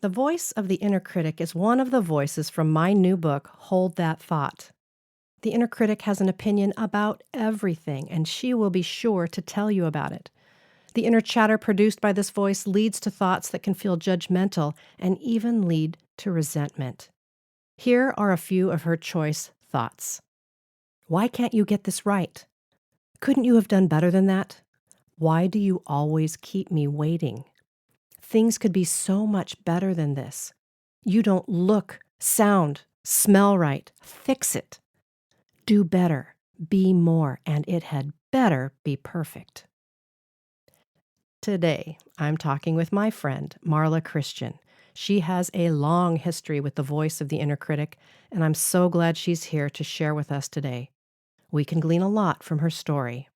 The voice of the inner critic is one of the voices from my new book, Hold That Thought. The inner critic has an opinion about everything, and she will be sure to tell you about it. The inner chatter produced by this voice leads to thoughts that can feel judgmental and even lead to resentment. Here are a few of her choice thoughts. Why can't you get this right? Couldn't you have done better than that? Why do you always keep me waiting? Things could be so much better than this. You don't look, sound, smell right. Fix it. Do better, be more, and it had better be perfect. Today, I'm talking with my friend, Marla Christian. She has a long history with the voice of the inner critic, and I'm so glad she's here to share with us today. We can glean a lot from her story.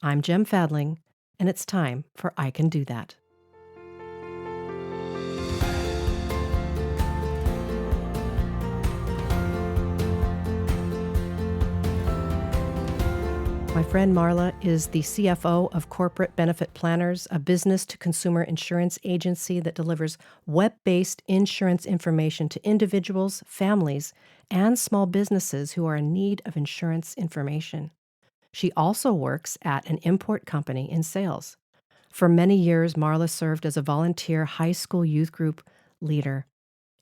I'm Jem Fadling, and it's time for I Can Do That. My friend Marla is the CFO of Corporate Benefit Planners, a business-to-consumer insurance agency that delivers web-based insurance information to individuals, families, and small businesses who are in need of insurance information. She also works at an import company in sales. For many years, Marla served as a volunteer high school youth group leader.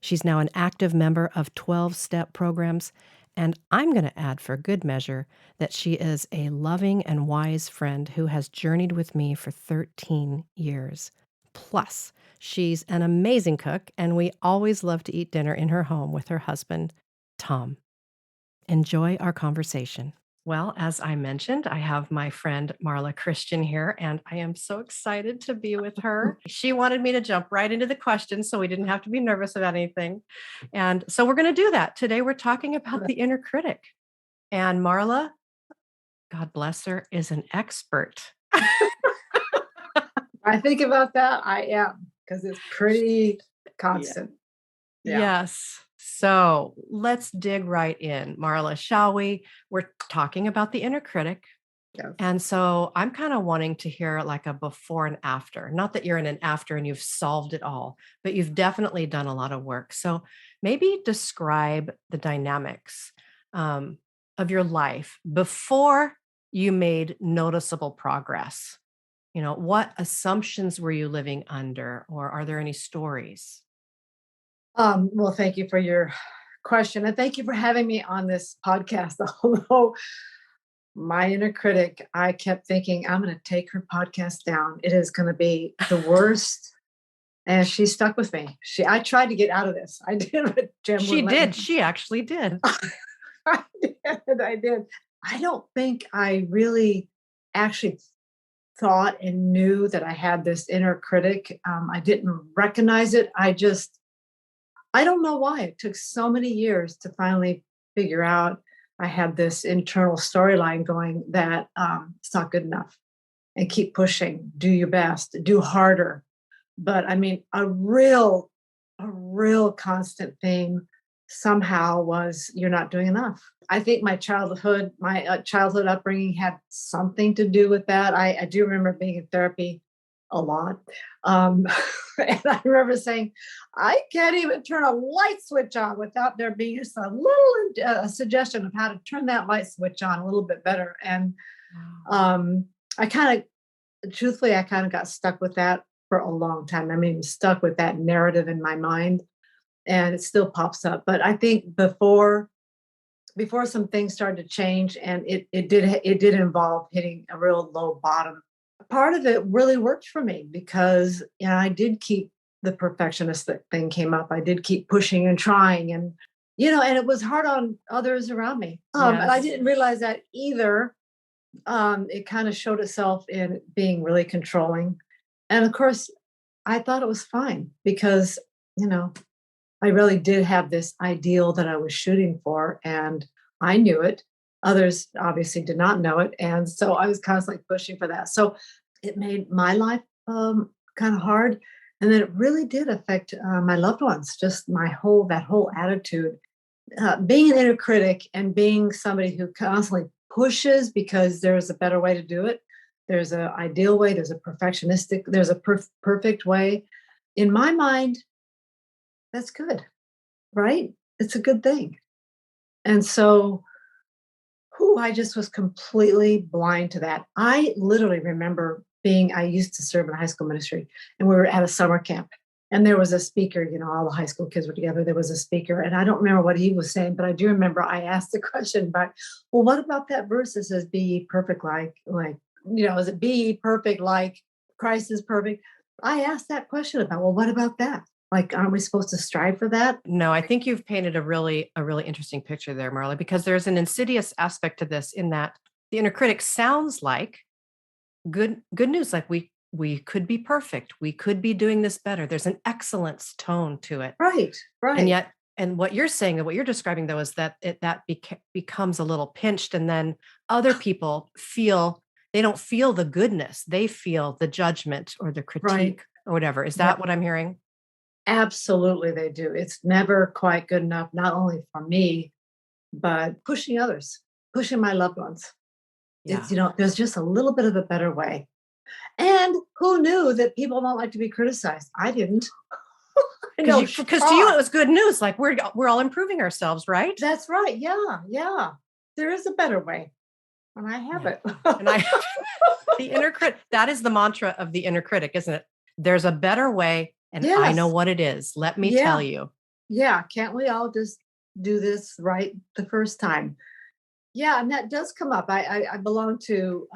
She's now an active member of 12-step programs, and I'm going to add for good measure that she is a loving and wise friend who has journeyed with me for 13 years. Plus, she's an amazing cook, and we always love to eat dinner in her home with her husband, Tom. Enjoy our conversation. Well, as I mentioned, I have my friend Marla Christian here, and I am so excited to be with her. She wanted me to jump right into the questions so we didn't have to be nervous about anything. And so we're going to do that. Today, we're talking about the inner critic. And Marla, God bless her, is an expert. I think about that, I am, because it's pretty constant. Yeah. Yes. So let's dig right in, Marla, shall we? We're talking about the inner critic. Yes. And so I'm kind of wanting to hear like a before and after. Not that you're in an after and you've solved it all, but you've definitely done a lot of work. So maybe describe the dynamics of your life before you made noticeable progress. What assumptions were you living under, or are there any stories? Well, thank you for your question, and thank you for having me on this podcast. Although my inner critic, I kept thinking, I'm going to take her podcast down. It is going to be the worst. And she stuck with me. I tried to get out of this. I did, but Jem She wouldn't let did. me. She actually did. I did. I did. I don't think I really actually thought and knew that I had this inner critic. I didn't recognize it. I don't know why it took so many years to finally figure out I had this internal storyline going that it's not good enough, and keep pushing, do your best, do harder. But I mean, a real constant theme somehow was you're not doing enough. I think my childhood upbringing had something to do with that. I do remember being in therapy a lot. And I remember saying, I can't even turn a light switch on without there being just a little suggestion of how to turn that light switch on a little bit better. And I kind of got stuck with that for a long time. I mean, stuck with that narrative in my mind, and it still pops up. But I think before some things started to change, and it did involve hitting a real low bottom. Part of it really worked for me because I did keep the perfectionist thing came up. I did keep pushing and trying, and and it was hard on others around me. And I Yes. didn't realize that either. It kind of showed itself in being really controlling, and of course, I thought it was fine because I really did have this ideal that I was shooting for, and I knew it. Others obviously did not know it, and so I was constantly pushing for that. So it made my life kind of hard, and then it really did affect my loved ones. Just that whole attitude, being an inner critic and being somebody who constantly pushes because there's a better way to do it. There's an ideal way. There's a perfectionistic. There's a perfect way. In my mind, That's good, right? It's a good thing. And so, I just was completely blind to that. I literally remember I used to serve in a high school ministry, and we were at a summer camp. And there was a speaker, all the high school kids were together. There was a speaker, and I don't remember what he was saying, but I do remember I asked the question about, well, what about that verse that says, be ye perfect is it be ye perfect like Christ is perfect? I asked that question about, well, what about that? Like, aren't we supposed to strive for that? No, I think you've painted a really interesting picture there, Marla, because there's an insidious aspect to this in that the inner critic sounds like good news, like we could be perfect. We could be doing this better. There's an excellence tone to it. Right, And right. yet, and what you're saying and what you're describing though is that becomes a little pinched, and then other people they don't feel the goodness. They feel the judgment or the Right. critique or whatever. Is Right. that what I'm hearing? Absolutely, they do. It's never quite good enough, not only for me, but pushing others, pushing my loved ones. Yeah. There's just a little bit of a better way. And who knew that people don't like to be criticized? I didn't. I know, Because to you it was good news. Like we're all improving ourselves, right? That's right. Yeah, yeah. There is a better way, and I have it. And the inner critic, that is the mantra of the inner critic, isn't it? There's a better way, and I know Yes. what it is. Let me Yeah. tell you. Yeah. Can't we all just do this right the first time? Yeah, and that does come up. I belong to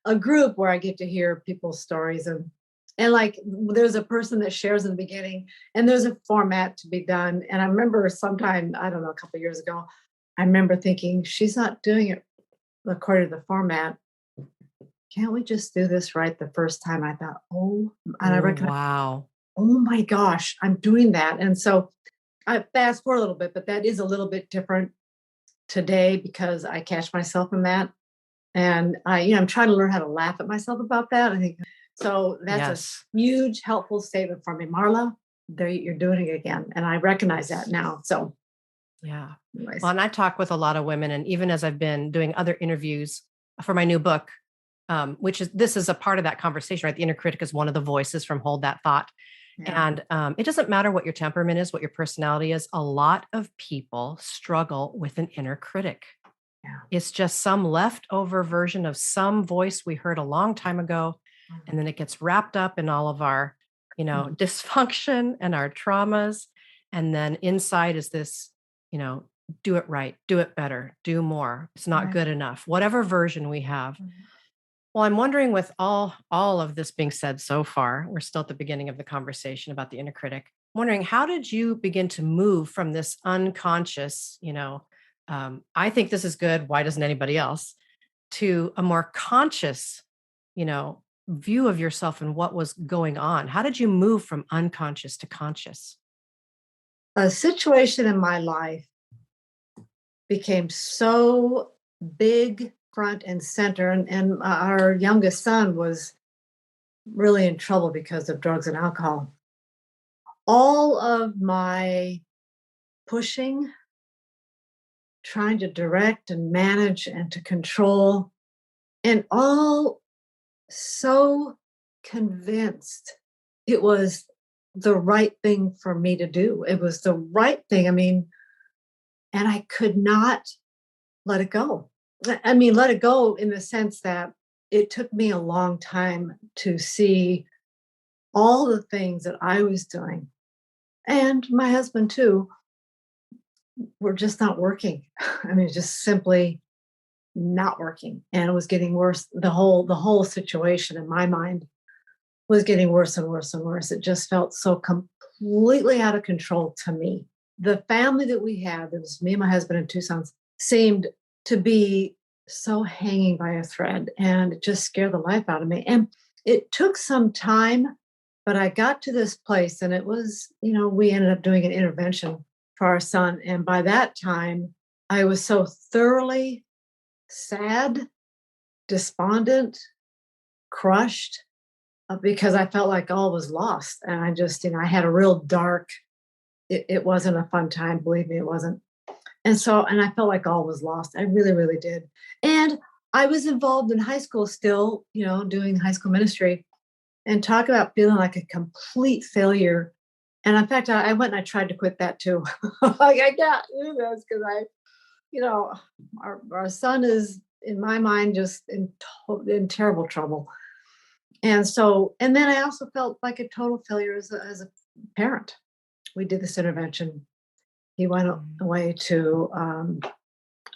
a group where I get to hear people's stories, and like there's a person that shares in the beginning, and there's a format to be done. And I remember sometime, I don't know, a couple of years ago, I remember thinking, she's not doing it according to the format. Can't we just do this right the first time? I thought, and I recognized, Wow. oh my gosh, I'm doing that. And so I fast forward a little bit, but that is a little bit different today because I catch myself in that. And I'm trying to learn how to laugh at myself about that. I think so. That's Yes. a huge, helpful statement for me, Marla. There, you're doing it again, and I recognize that now. So, Yeah. anyways. Well, and I talk with a lot of women, and even as I've been doing other interviews for my new book, this is a part of that conversation, right? The inner critic is one of the voices from Hold That Thought. Yeah. And it doesn't matter what your temperament is, what your personality is. A lot of people struggle with an inner critic. Yeah. It's just some leftover version of some voice we heard a long time ago. And then it gets wrapped up in all of our, dysfunction and our traumas. And then inside is this, do it right, do it better, do more. It's not Right. good enough, whatever version we have. Mhm. Well, I'm wondering, with all of this being said so far, we're still at the beginning of the conversation about the inner critic. I'm wondering, how did you begin to move from this unconscious, I think this is good, why doesn't anybody else, to a more conscious, view of yourself and what was going on? How did you move from unconscious to conscious? A situation in my life became so big, front and center, and our youngest son was really in trouble because of drugs and alcohol. All of my pushing, trying to direct and manage and to control, and all so convinced it was the right thing for me to do. It was the right thing. I mean, and I could not let it go. I mean, let it go in the sense that it took me a long time to see all the things that I was doing, and my husband too, were just not working. I mean, just simply not working, and it was getting worse. The whole situation in my mind was getting worse and worse and worse. It just felt so completely out of control to me. The family that we had, there was me and my husband and two sons, seemed to be so hanging by a thread, and it just scared the life out of me. And it took some time, but I got to this place, and it was, we ended up doing an intervention for our son. And by that time, I was so thoroughly sad, despondent, crushed, because I felt like all was lost. And I just, I had a real dark, it wasn't a fun time. Believe me, it wasn't. And I felt like all was lost. I really, really did. And I was involved in high school still, doing high school ministry, and talk about feeling like a complete failure. And in fact, I went and I tried to quit that too. Like, I can't do this because you know, our son is, in my mind, just in terrible trouble. And so, and then I also felt like a total failure as a parent. We did this intervention. He went away to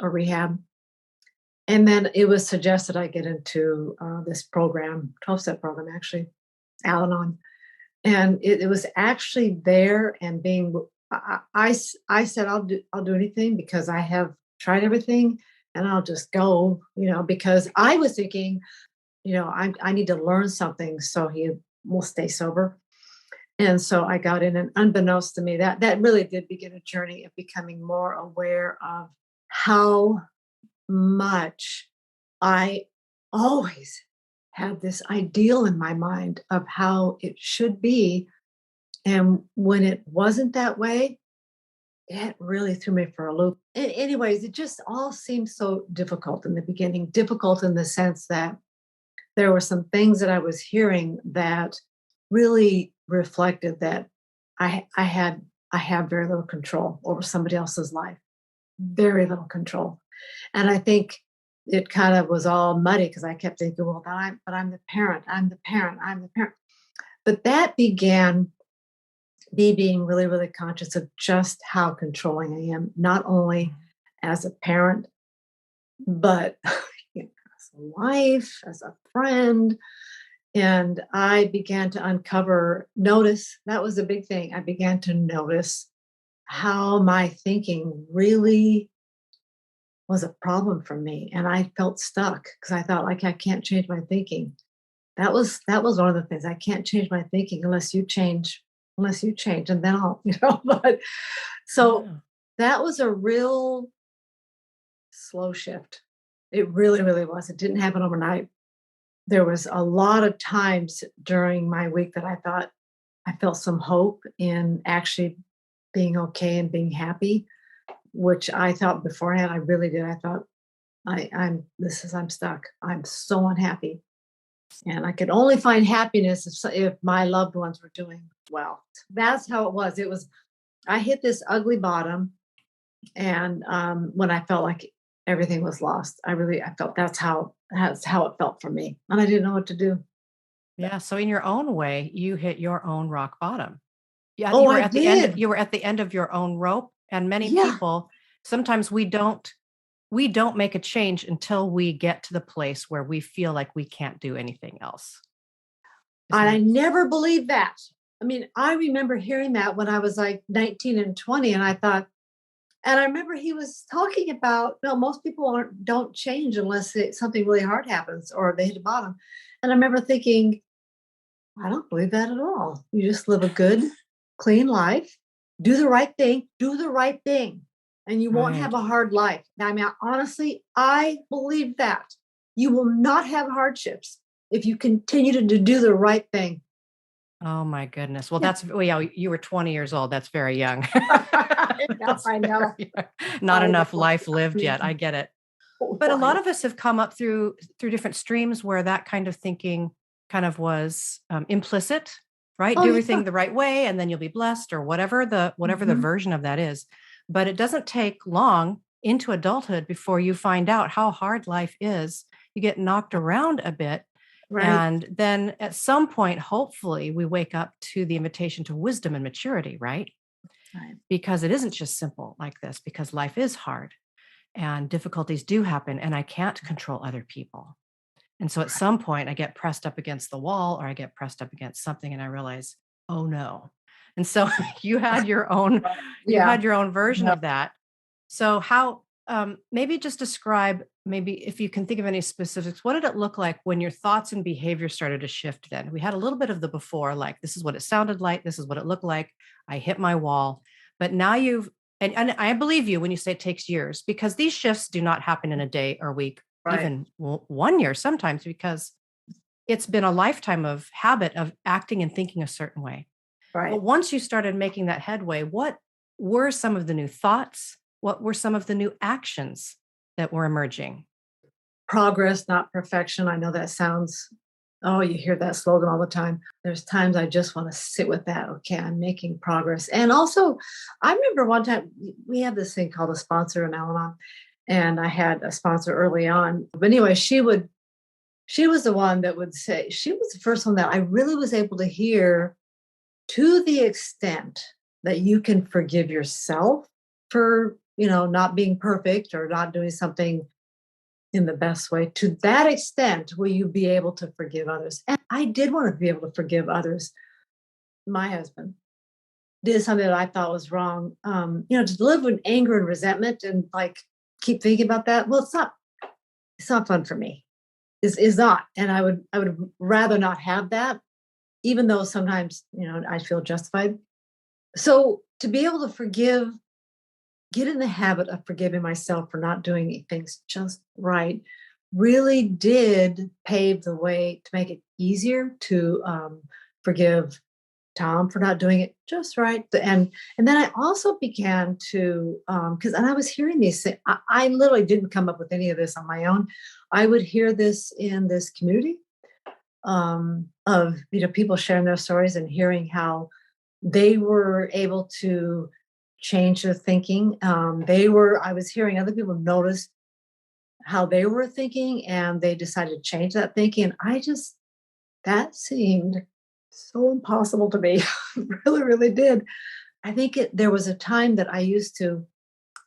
a rehab. And then it was suggested I get into this program, 12-step program, actually, Al Anon. And it was actually there and being, I said, I'll do anything because I have tried everything and I'll just go, because I was thinking, I need to learn something so he will stay sober. And so I got in, and unbeknownst to me, that really did begin a journey of becoming more aware of how much I always had this ideal in my mind of how it should be. And when it wasn't that way, it really threw me for a loop. Anyways, it just all seemed so difficult in the beginning, difficult in the sense that there were some things that I was hearing that really reflected that I have very little control over somebody else's life, very little control. And I think it kind of was all muddy because I kept thinking, well, I'm the parent, I'm the parent, I'm the parent. But that began me being really, really conscious of just how controlling I am, not only as a parent, but as a wife, as a friend. And I began to notice, that was a big thing. I began to notice how my thinking really was a problem for me. And I felt stuck because I thought, like, I can't change my thinking. That was one of the things. I can't change my thinking unless you change, and then I'll, but so Yeah. that was a real slow shift. It really, really was. It didn't happen overnight. There was a lot of times during my week that I thought I felt some hope in actually being okay and being happy, which I thought beforehand I really did. I thought I'm stuck. I'm so unhappy. And I could only find happiness if my loved ones were doing well. That's how it was. I hit this ugly bottom. And when I felt like everything was lost, I felt that's how it felt for me. And I didn't know what to do. Yeah. So in your own way, you hit your own rock bottom. Yeah, Oh, I did. you were at the end of your own rope. And many Yeah. people, sometimes we don't make a change until we get to the place where we feel like we can't do anything else. And Isn't I it? never believed that. I mean, I remember hearing that when I was like 19 and 20, and I thought, and I remember he was talking about, no, most people don't change unless something really hard happens or they hit a bottom. And I remember thinking, I don't believe that at all. You just live a good, clean life, do the right thing, and you won't have Right. a hard life. Now, I mean, honestly, I believe that you will not have hardships if you continue to do the right thing. Oh my goodness. Well, Yeah. well, yeah, you were 20 years old. That's very young. I know, That's I know, very young. Not I enough know. life I lived mean, yet. I get it. But a lot right, of us have come up through different streams where that kind of thinking kind of was implicit, right? oh Do yeah. everything the right way, and then you'll be blessed, or whatever the Mhm. version of that is. But it doesn't take long into adulthood before you find out how hard life is. You get knocked around a bit. Right, And then at some point, hopefully, we wake up to the invitation to wisdom and maturity, right? right, Because it isn't just simple like this, because life is hard and difficulties do happen, and I can't control other people. And so at right. some point, I get pressed up against the wall or I get pressed up against something, and I realize, oh no. And so you had your own, you Yeah. had your own version Yeah. of that. So how, maybe just describe, maybe if you can think of any specifics, what did it look like when your thoughts and behavior started to shift then? We had a little bit of the before, like this is what it sounded like, this is what it looked like. I hit my wall. But now and I believe you when you say it takes years, because these shifts do not happen in a day or week, Right, even 1 year sometimes, because it's been a lifetime of habit of acting and thinking a certain way. But right. once you started making that headway, what were some of the new thoughts? What were some of the new actions that were emerging? Progress, not perfection. I know that sounds Oh, you hear that slogan all the time. There's times I just want to sit with that. Okay, I'm making progress. And also, I remember one time we have this thing called a sponsor in Al-Anon, and I had a sponsor early on. But anyway, she was the one that would say, she was the first one that I really was able to hear, to the extent that you can forgive yourself for, not being perfect or not doing something in the best way. To that extent, will you be able to forgive others? And I did want to be able to forgive others. My husband did something that I thought was wrong. To live with anger and resentment and like keep thinking about that. Well, it's not fun for me. Is not. And I would rather not have that, even though sometimes, I feel justified. So to be able to get in the habit of forgiving myself for not doing things just right, really did pave the way to make it easier to forgive Tom for not doing it just right. And then I also began to, because and I was hearing these things. I literally didn't come up with any of this on my own. I would hear this in this community of people sharing their stories and hearing how they were able to change their thinking. I was hearing other people notice how they were thinking and they decided to change that thinking. And that seemed so impossible to me. It really, really did. I think there was a time that I used to,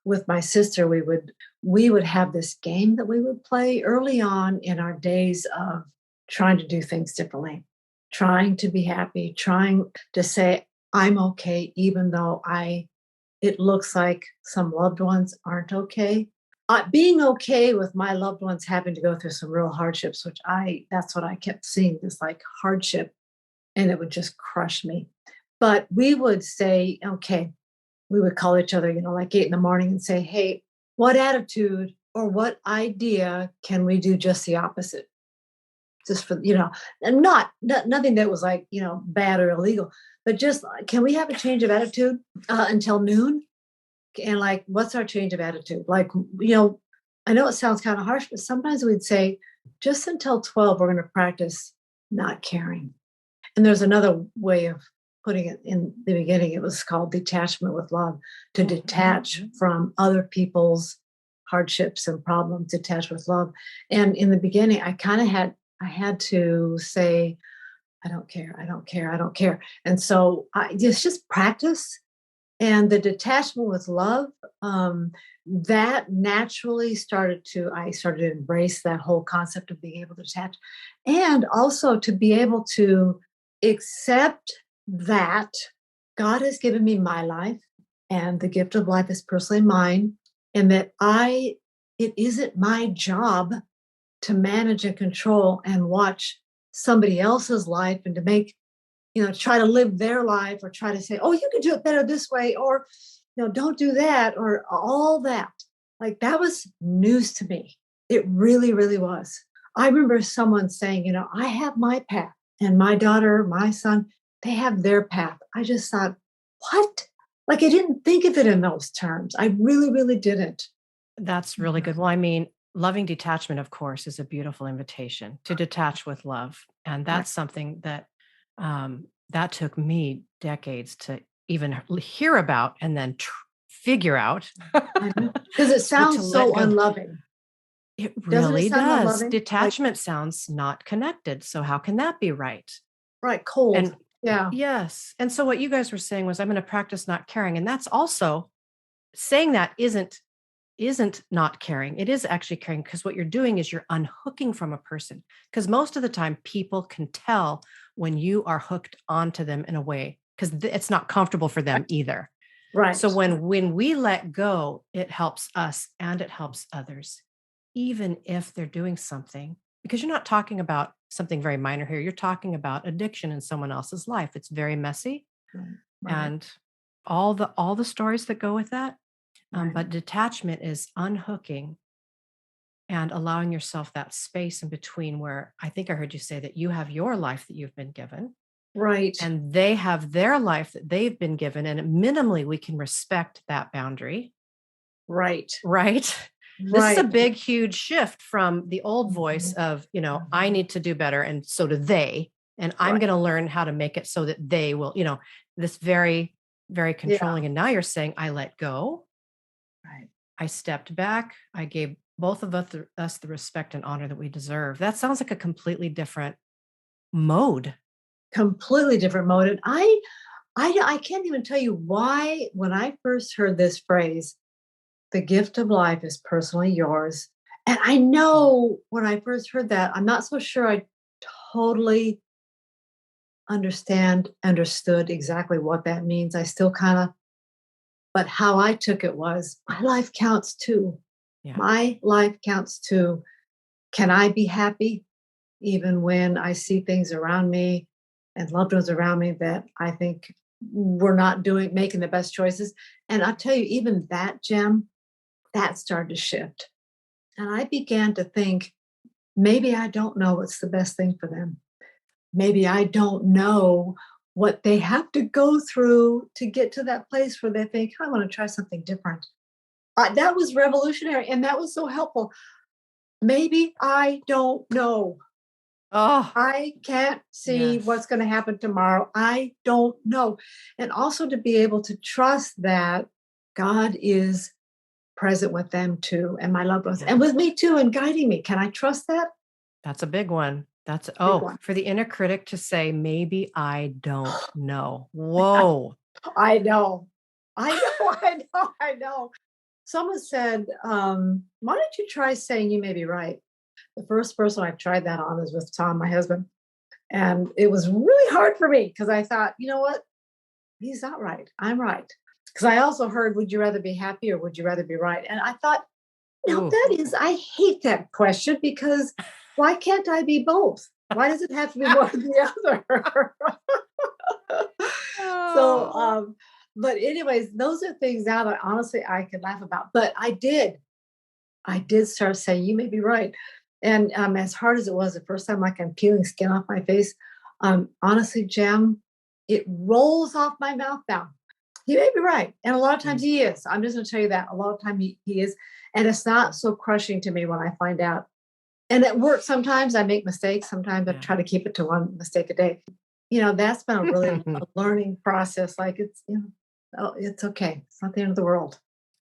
with my sister, we would have this game that we would play early on in our days of trying to do things differently, trying to be happy, trying to say, I'm okay, even though it looks like some loved ones aren't okay. Being okay with my loved ones having to go through some real hardships, that's what I kept seeing, this like hardship, and it would just crush me. But we would say, okay, we would call each other, like 8 in the morning and say, hey, what attitude or what idea can we do just the opposite? Just for, and nothing that was like, bad or illegal, but just can we have a change of attitude until noon? And like, what's our change of attitude? Like, I know it sounds kind of harsh, but sometimes we'd say, just until 12, we're going to practice not caring. And there's another way of putting it in the beginning. It was called detachment with love, to detach from other people's hardships and problems, detach with love. And in the beginning, I had to say, I don't care, I don't care, I don't care. And so it's just practice. And the detachment with love, that naturally I started to embrace that whole concept of being able to detach, and also to be able to accept that God has given me my life and the gift of life is personally mine, and that it isn't my job to manage and control and watch somebody else's life and to make, try to live their life or try to say, oh, you can do it better this way, or, don't do that, or all that. Like that was news to me. It really, really was. I remember someone saying, I have my path and my daughter, my son, they have their path. I just thought, what? Like I didn't think of it in those terms. I really, really didn't. That's really good. Well, I mean, loving detachment, of course, is a beautiful invitation to detach with love. And Right. that's something that took me decades to even hear about and then figure out. Because it But to sounds let so go, unloving. it Doesn't it really sound does. unloving? Like, Detachment sounds not connected. So how can that be right? right, cold. And Yeah. yes. And so what you guys were saying was, I'm going to practice not caring. And that's also saying that isn't not caring. It is actually caring, because what you're doing is you're unhooking from a person. Because most of the time, people can tell when you are hooked onto them in a way, because it's not comfortable for them either. So Right. when we let go, it helps us and it helps others, even if they're doing something, because you're not talking about something very minor here. You're talking about addiction in someone else's life. It's very messy, Right. Right. and all the stories that go with that. Right. But detachment is unhooking and allowing yourself that space in between, where I think I heard you say that you have your life that you've been given Right. and they have their life that they've been given. And minimally, we can respect that boundary, Right. right? This is a Right. big, huge shift from the old voice Mhm. of, I need to do better. And so do they. And I'm Right. going to learn how to make it so that they will, this very, very Yeah. controlling. And now you're saying, I let go. Right. I stepped back. I gave both of us the respect and honor that we deserve. That sounds like a completely different mode. Completely different mode. And I can't even tell you why when I first heard this phrase, the gift of life is personally yours. And I know when I first heard that, I'm not so sure I totally understood exactly what that means. I still kind of, but how I took it was my life counts too. Yeah. My life counts too. Can I be happy even when I see things around me and loved ones around me that I think we're not making the best choices? And I'll tell you, even that, Jim, that started to shift. And I began to think, maybe I don't know what's the best thing for them. Maybe I don't know what they have to go through to get to that place where they think, I want to try something different. That was revolutionary and that was so helpful. Maybe I don't know. Oh, I can't see yes. what's going to happen tomorrow. I don't know. And also to be able to trust that God is present with them too, and my loved ones, and Yeah. with me too, and guiding me. Can I trust that? That's a big one. Big one. For the inner critic to say, maybe I don't know. Whoa. I know. I know. I know. I know. Someone said, why don't you try saying you may be right? The first person I tried that on is with Tom, my husband. And it was really hard for me because I thought, you know what? He's not right. I'm right. Because I also heard, would you rather be happy or would you rather be right? And I thought, no, Ooh. that is, I hate that question because why can't I be both? Why does it have to be one or the other? so, Oh. but anyways, those are things now that honestly I can laugh about. But I did start saying, you may be right. And as hard as it was the first time, like I'm peeling skin off my face, honestly, Jim, it rolls off my mouth now. He may be right. And a lot of times Mm, he is. I'm just going to tell you that. A lot of time he is. And it's not so crushing to me when I find out. And at work, sometimes I make mistakes. Sometimes I yeah. try to keep it to one mistake a day. That's been a really a learning process. Like oh, it's okay. It's not the end of the world.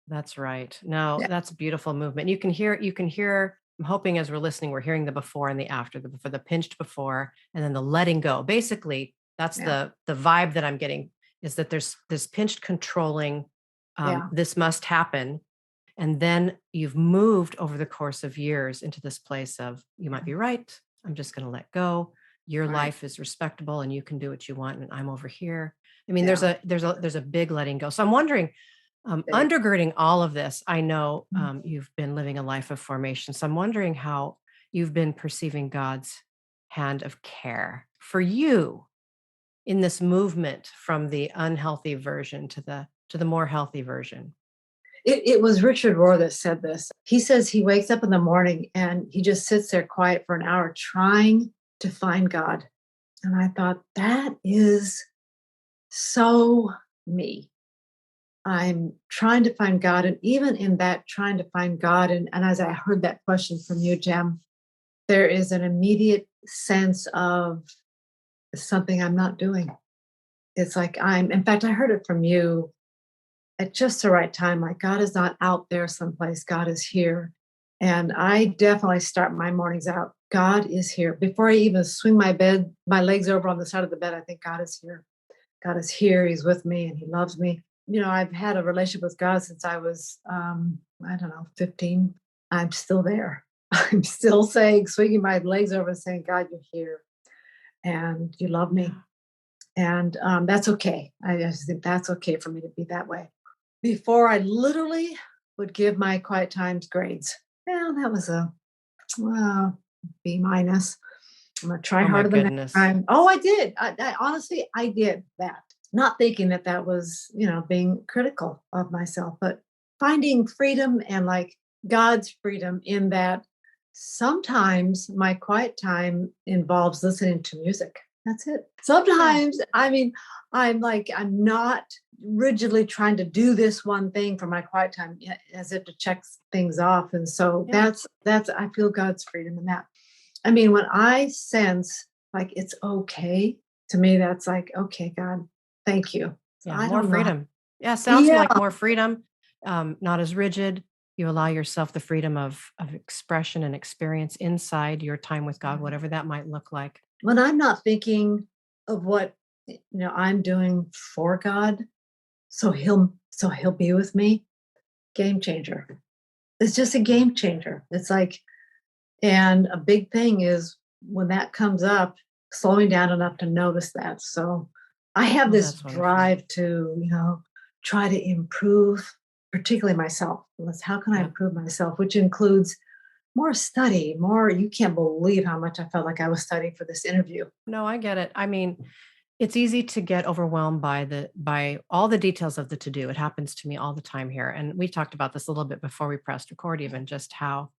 That's right. No, Yeah. that's a beautiful movement. You can hear, I'm hoping as we're listening, we're hearing the before and the after, the pinched before and then the letting go. Basically, that's Yeah. the vibe that I'm getting is that there's this pinched controlling, Yeah. this must happen. And then you've moved over the course of years into this place of you might Yeah. be right. I'm just going to let go. Your Right. life is respectable and you can do what you want. And I'm over here. I mean, there's Yeah. a big letting go. So I'm wondering, Big. undergirding all of this, I know Mm. you've been living a life of formation. So I'm wondering how you've been perceiving God's hand of care for you in this movement from the unhealthy version to the more healthy version. It was Richard Rohr that said this. He says he wakes up in the morning and he just sits there quiet for an hour trying to find God. And I thought, that is so me. I'm trying to find God. And even in that trying to find God, and as I heard that question from you, Jem, there is an immediate sense of something I'm not doing. It's like in fact, I heard it from you at just the right time. Like God is not out there someplace, God is here. And I definitely start my mornings out. God is here. Before I even swing my legs over on the side of the bed, I think God is here. God is here. He's with me and he loves me. I've had a relationship with God since I was, I don't know, 15. I'm still there. I'm still swinging my legs over and saying, God, you're here and you love me. Yeah. And that's okay. I just think that's okay for me to be that way. Before I literally would give my quiet times grades. Well, that was a well, B minus. I'm gonna try Oh my harder the next goodness. time. Oh, I did. I honestly, I did that. Not thinking that that was, being critical of myself, but finding freedom and like God's freedom in that sometimes my quiet time involves listening to music. That's it. Yeah. Sometimes, I mean, I'm not rigidly trying to do this one thing for my quiet time, as if to check things off. And so Yeah. that's I feel God's freedom in that. I mean, when I sense like it's okay, to me, that's like, okay, God, thank you. So Yeah. I More don't know. freedom. Yeah. Sounds Yeah. like more freedom. Not as rigid. You allow yourself the freedom of expression and experience inside your time with God, whatever that might look like. When I'm not thinking of what I'm doing for God, so he'll be with me, game changer. It's just a Yeah. game changer. It's like, and a big thing is when that comes up, slowing down enough to notice that. So I have Oh, this that's wonderful. drive to, try to improve, particularly myself. How can I Yeah. improve myself? Which includes more study, more. You can't believe how much I felt like I was studying for this interview. No, I get it. I mean, it's easy to get overwhelmed by all the details of the to do. It happens to me all the time here. And we talked about this a little bit before we pressed record, even just how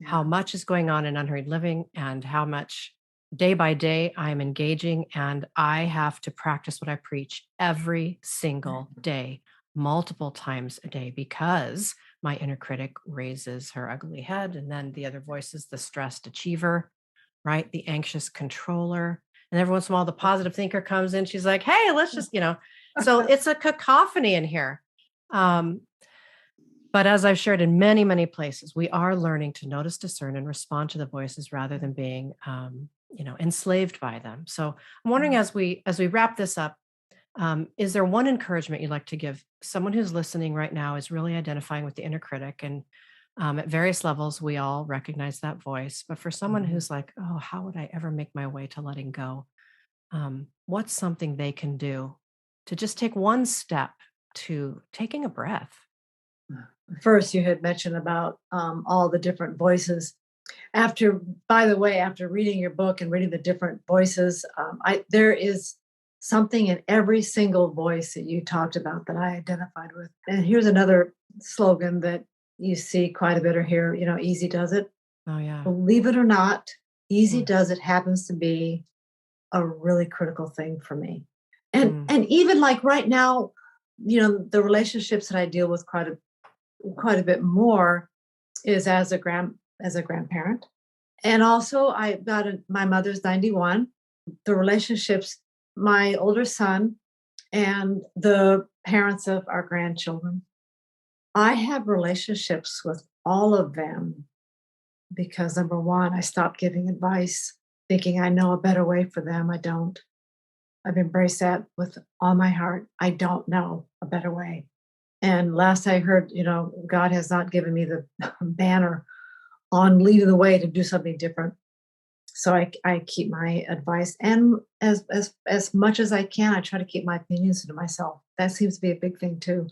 Yeah. much is going on in unhurried living and how much day by day I'm engaging. And I have to practice what I preach every single day, multiple times a day, because my inner critic raises her ugly head. And then the other voice is the stressed achiever, right? The anxious controller. And every once in a while, the positive thinker comes in. She's like, hey, let's just, so it's a cacophony in here. Um, but as I've shared in many, many places, we are learning to notice, discern, and respond to the voices rather than being, enslaved by them. So I'm wondering, as we wrap this up, is there one encouragement you'd like to give someone who's listening right now is really identifying with the inner critic, and at various levels we all recognize that voice, but for someone Mhm. who's like, oh, how would I ever make my way to letting go? What's something they can do to just take one step to taking a breath? First, you had mentioned about all the different voices. After, by the way, after reading your book and reading the different voices, there is something in every single voice that you talked about that I identified with. And here's another slogan that you see quite a bit or hear, easy does it. Oh yeah. Believe it or not, easy Mm, does it happens to be a really critical thing for me. And mm, and even like right now, the relationships that I deal with quite a bit more is as a grandparent. And also I got my mother's 91. The relationships, my older son and the parents of our grandchildren. I have relationships with all of them because number one, I stopped giving advice, thinking I know a better way for them. I don't. I've embraced that with all my heart. I don't know a better way. And last I heard, God has not given me the banner on leading the way to do something different. So I keep my advice, and as much as I can, I try to keep my opinions to myself. That seems to be a big thing too.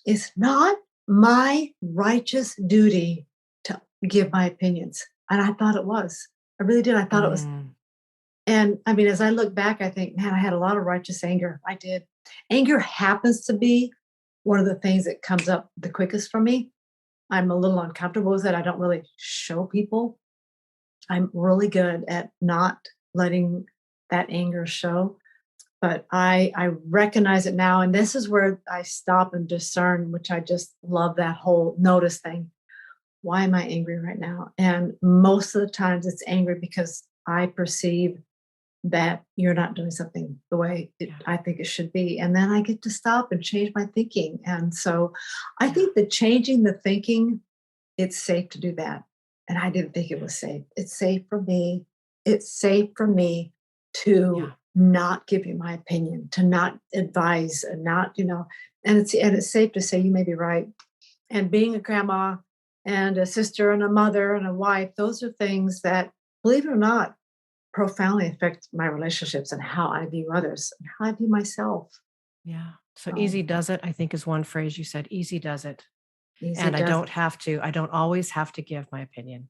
It's not my righteous duty to give my opinions. And I thought it was. I really did. I thought it was. mm. And I mean, as I look back, I think, man, I had a lot of righteous anger. I did. Anger happens to be one of the things that comes up the quickest for me. I'm a little uncomfortable with it. I don't really show people. I'm really good at not letting that anger show, but I recognize it now, and this is where I stop and discern, which I just love that whole notice thing. Why am I angry right now? And most of the times it's angry because I perceive that you're not doing something the way Yeah. I think it should be. And then I get to stop and change my thinking. And so I Yeah. think that changing the thinking, it's safe to do that. And I didn't think it Yeah. was safe. It's safe for me. It's safe for me to Yeah. not give you my opinion, to not advise and not, and it's safe to say you may be right. And being a grandma and a sister and a mother and a wife, those are things that, believe it or not, profoundly affect my relationships and how I view others and how I view myself. Yeah. So So easy does it, I think is one phrase you said. Easy does it. easy And does. I don't always have to give my opinion.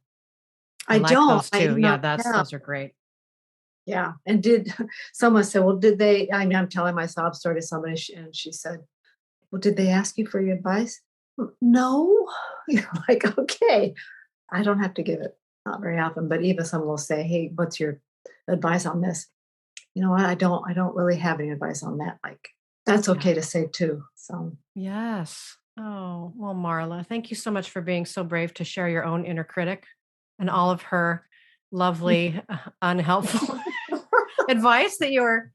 I I like don't. those too. Yeah, those are great. Yeah. And did someone said, well, did they? I mean, I'm telling my sob story to somebody, and she said, well, did they ask you for your advice? No. Like, okay, I don't have to give it. Not very often, but even someone will say, hey, what's your advice on this? You know what? I don't really have any advice on that. Like, that's Yeah. okay to say too. So Yes. Oh, well, Marla, thank you so much for being so brave to share your own inner critic and all of her lovely, unhelpful advice that you're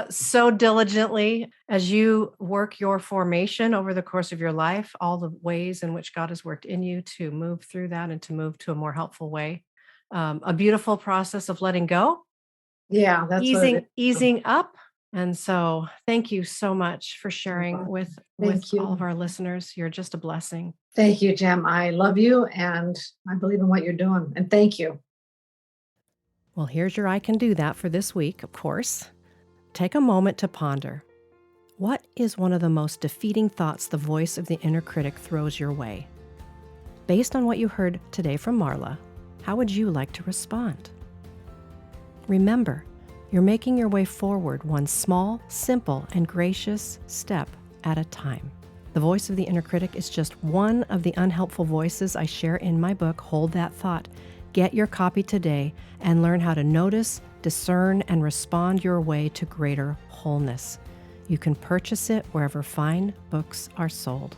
so diligently as you work your formation over the course of your life, all the ways in which God has worked in you to move through that and to move to a more helpful way. A beautiful process of letting go, yeah, that's what it is. easing up. And so thank you so much for You're sharing welcome. with Thank all of you. our listeners. You're just a blessing. Thank you, Jim. I love you and I believe in what you're doing. And thank you. Well, here's your I can do that for this week, of course. Take a moment to ponder. What is one of the most defeating thoughts the voice of the inner critic throws your way? Based on what you heard today from Marla, how would you like to respond? Remember, you're making your way forward one small, simple, and gracious step at a time. The voice of the inner critic is just one of the unhelpful voices I share in my book, Hold That Thought. Get your copy today and learn how to notice, discern, and respond your way to greater wholeness. You can purchase it wherever fine books are sold.